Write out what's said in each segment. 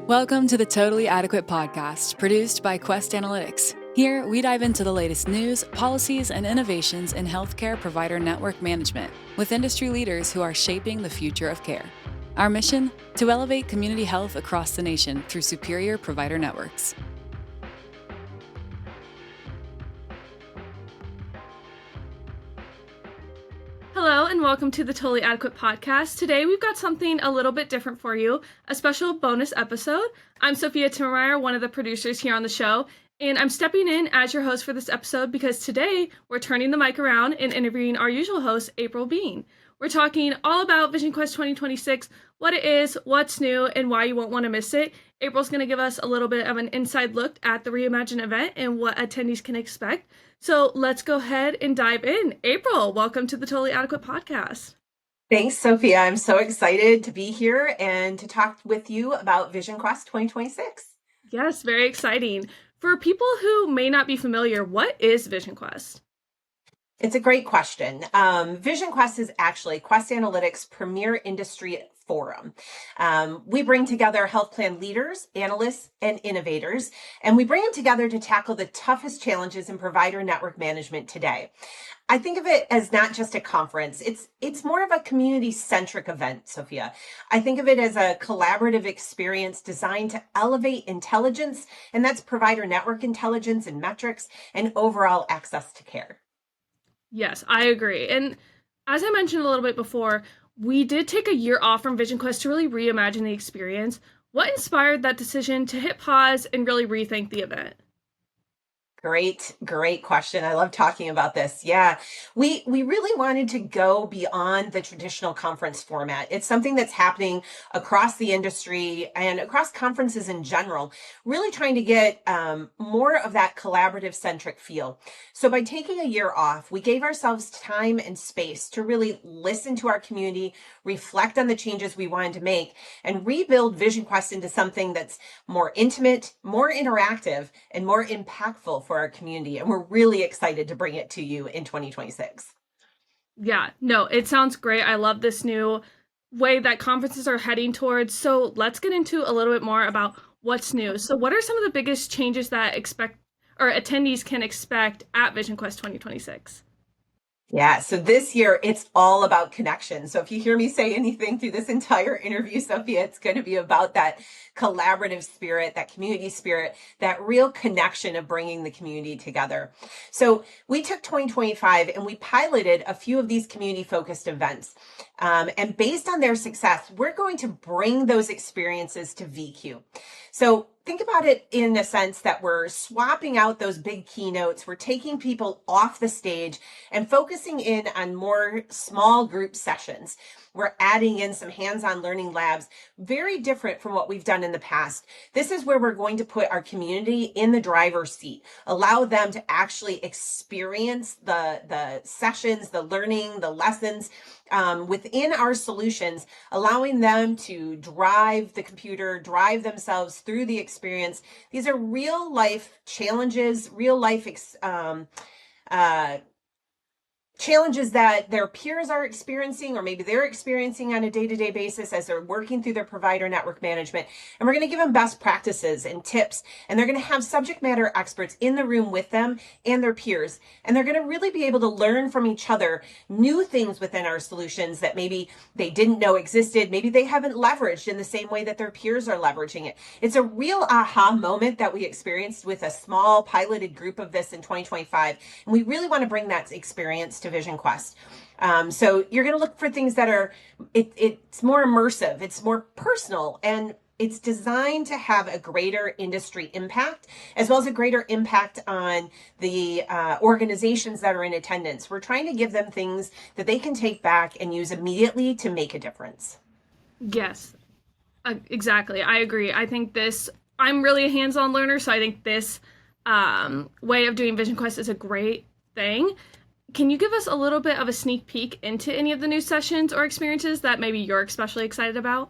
Welcome to the Totally Adequate podcast, produced by Quest Analytics. Here, we dive into the latest news, policies, and innovations in healthcare provider network management with industry leaders who are shaping the future of care. Our mission? To elevate community health across the nation through superior provider networks. Hello and welcome to the Totally Adequate podcast. Today we've got something a little bit different for you, a special bonus episode. I'm Sophia Timmermeyer, one of the producers here on the show, and I'm stepping in as your host for this episode because today we're turning the mic around and interviewing our usual host, April Beane. We're talking all about Vision Quest 2026, what it is, what's new, and why you won't want to miss it. April's going to give us a little bit of an inside look at the reimagine event and what attendees can expect. So let's go ahead and dive in. April, welcome to the Totally Adequate podcast. Thanks, Sophia. I'm so excited to be here and to talk with you about Vision Quest 2026. Yes, very exciting. For people who may not be familiar, what is Vision Quest? It's a great question. Vision Quest is actually Quest Analytics' premier industry forum. We bring together health plan leaders, analysts, and innovators, and we bring them together to tackle the toughest challenges in provider network management today. I think of it as not just a conference. It's more of a community-centric event, Sophia. I think of it as a collaborative experience designed to elevate intelligence, and that's provider network intelligence and metrics and overall access to care. Yes, I agree. And as I mentioned a little bit before, we did take a year off from Vision Quest to really reimagine the experience. What inspired that decision to hit pause and really rethink the event? Great question. I love talking about this. Yeah, we really wanted to go beyond the traditional conference format. It's something that's happening across the industry and across conferences in general, really trying to get more of that collaborative centric feel. So by taking a year off, we gave ourselves time and space to really listen to our community, reflect on the changes we wanted to make, and rebuild Vision Quest into something that's more intimate, more interactive, and more impactful for our community. And we're really excited to bring it to you in 2026. Yeah, no, it sounds great. I love this new way that conferences are heading towards. So let's get into a little bit more about what's new. So what are some of the biggest changes that attendees can expect at Vision Quest 2026? Yeah, so this year it's all about connection. So if you hear me say anything through this entire interview, Sophia, it's going to be about that collaborative spirit, that community spirit, that real connection of bringing the community together. So we took 2025 and we piloted a few of these community-focused events. And based on their success, we're going to bring those experiences to VQ. So think about it in the sense that we're swapping out those big keynotes. We're taking people off the stage and focusing in on more small group sessions. We're adding in some hands-on learning labs, very different from what we've done in the past. This is where we're going to put our community in the driver's seat, allow them to actually experience the sessions, the learning, the lessons within our solutions, allowing them to drive the computer, drive themselves through the experience. These are real life challenges, real life challenges that their peers are experiencing, or maybe they're experiencing on a day-to-day basis as they're working through their provider network management. And we're going to give them best practices and tips, and they're going to have subject matter experts in the room with them and their peers. And they're going to really be able to learn from each other new things within our solutions that maybe they didn't know existed. Maybe they haven't leveraged in the same way that their peers are leveraging it. It's a real aha moment that we experienced with a small piloted group of this in 2025. And we really want to bring that experience to Vision Quest. So you're going to look for things that are, it's more immersive, it's more personal, and it's designed to have a greater industry impact, as well as a greater impact on the organizations that are in attendance. We're trying to give them things that they can take back and use immediately to make a difference. Yes, exactly. I agree. I think I'm really a hands-on learner, so I think this way of doing Vision Quest is a great thing. Can you give us a little bit of a sneak peek into any of the new sessions or experiences that maybe you're especially excited about?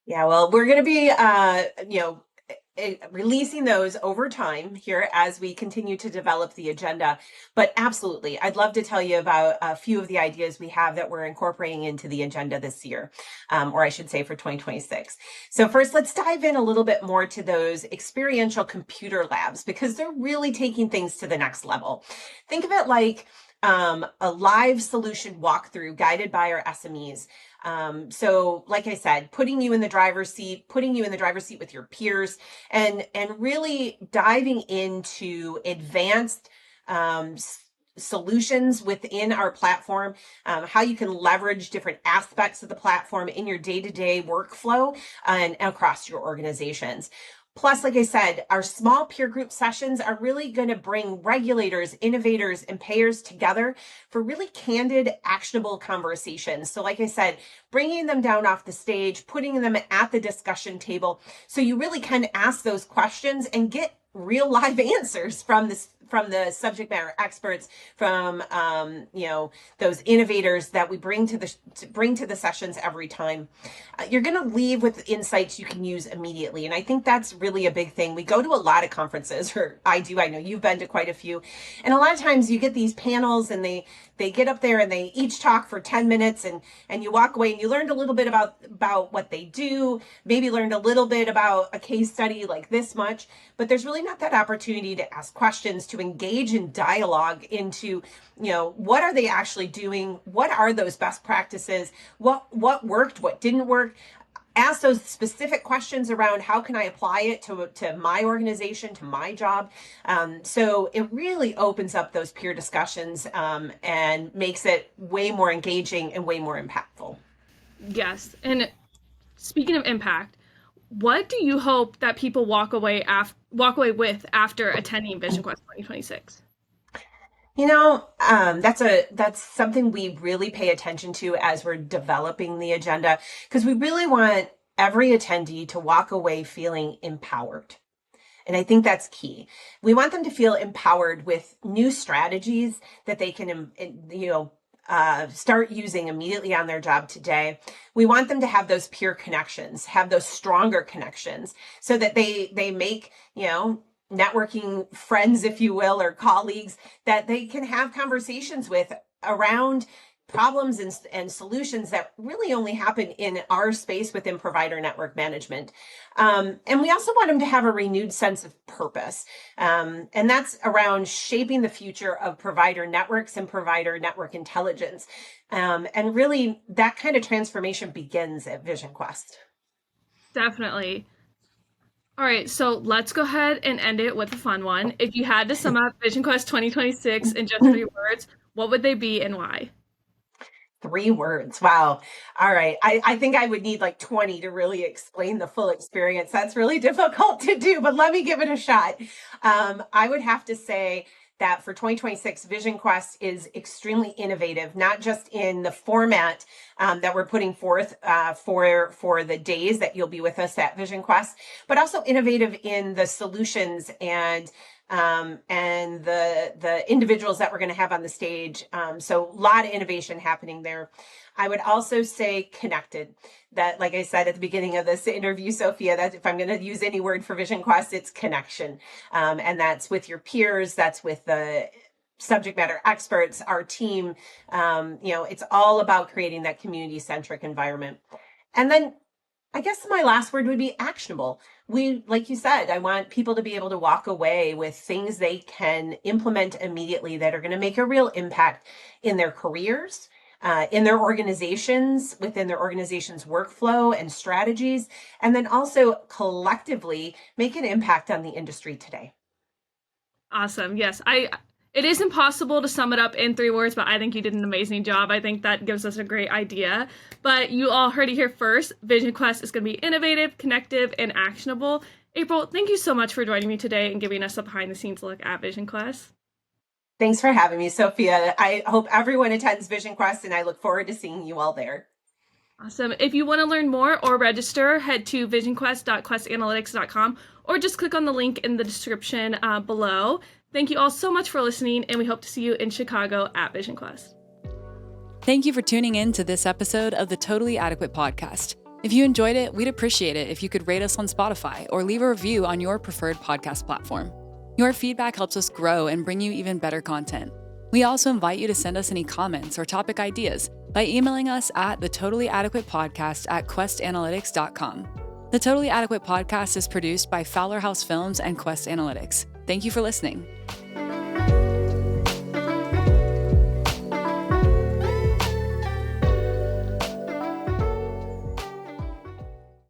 Yeah, well, we're going to be, releasing those over time here as we continue to develop the agenda. But absolutely, I'd love to tell you about a few of the ideas we have that we're incorporating into the agenda this year, or I should say for 2026. So first, let's dive in a little bit more to those experiential computer labs, because they're really taking things to the next level. Think of it like a live solution walkthrough guided by our SMEs. So like I said, putting you in the driver's seat with your peers, and really diving into advanced solutions within our platform, how you can leverage different aspects of the platform in your day-to-day workflow and across your organizations. Plus, like I said, our small peer group sessions are really going to bring regulators, innovators, and payers together for really candid, actionable conversations. So like I said, bringing them down off the stage, putting them at the discussion table, so you really can ask those questions and get real live answers from the subject matter experts, from those innovators that we bring to the sessions every time. You're going to leave with insights you can use immediately, and I think that's really a big thing. We go to a lot of conferences, or I do. I know you've been to quite a few, and a lot of times you get these panels, and they get up there and they each talk for 10 minutes, and you walk away and you learned a little bit about what they do, maybe learned a little bit about a case study like this much, but there's really not that opportunity to ask questions, to engage in dialogue into, what are they actually doing? What are those best practices? What worked? What didn't work? Ask those specific questions around how can I apply it to my organization, to my job. So it really opens up those peer discussions and makes it way more engaging and way more impactful. Yes. And speaking of impact, what do you hope that people walk away with after attending Vision Quest 2026? That's something we really pay attention to as we're developing the agenda, because we really want every attendee to walk away feeling empowered. And I think that's key. We want them to feel empowered with new strategies that they can, start using immediately on their job today. We want them to have those peer connections, have those stronger connections, so that they make, networking friends, if you will, or colleagues that they can have conversations with around problems and solutions that really only happen in our space within provider network management. And we also want them to have a renewed sense of purpose. And that's around shaping the future of provider networks and provider network intelligence. And really, that kind of transformation begins at Vision Quest. Definitely. All right, so let's go ahead and end it with a fun one. If you had to sum up Vision Quest 2026 in just 3 words, what would they be and why? 3 words. Wow. All right. I think I would need like 20 to really explain the full experience. That's really difficult to do, but let me give it a shot. I would have to say that for 2026, Vision Quest is extremely innovative, not just in the format that we're putting forth for the days that you'll be with us at Vision Quest, but also innovative in the solutions and the individuals that we're going to have on the stage. So a lot of innovation happening there. I would also say connected. That, like I said at the beginning of this interview, Sophia, that if I'm going to use any word for Vision Quest, it's connection. And that's with your peers, that's with the subject matter experts, our team. It's all about creating that community-centric environment. And then I guess my last word would be actionable. Like you said, I want people to be able to walk away with things they can implement immediately that are going to make a real impact in their careers, in their organizations, within their organization's workflow and strategies, and then also collectively make an impact on the industry today. Awesome. Yes, it is impossible to sum it up in 3 words, but I think you did an amazing job. I think that gives us a great idea. But you all heard it here first. Vision Quest is going to be innovative, connective, and actionable. April, thank you so much for joining me today and giving us a behind-the-scenes look at Vision Quest. Thanks for having me, Sophia. I hope everyone attends Vision Quest, and I look forward to seeing you all there. Awesome. If you want to learn more or register, head to visionquest.questanalytics.com or just click on the link in the description below. Thank you all so much for listening, and we hope to see you in Chicago at Vision Quest. Thank you for tuning in to this episode of the Totally Adequate podcast. If you enjoyed it, we'd appreciate it if you could rate us on Spotify or leave a review on your preferred podcast platform. Your feedback helps us grow and bring you even better content. We also invite you to send us any comments or topic ideas by emailing us at thetotallyadequatepodcast@questanalytics.com. The Totally Adequate Podcast is produced by Fowler House Films and Quest Analytics. Thank you for listening.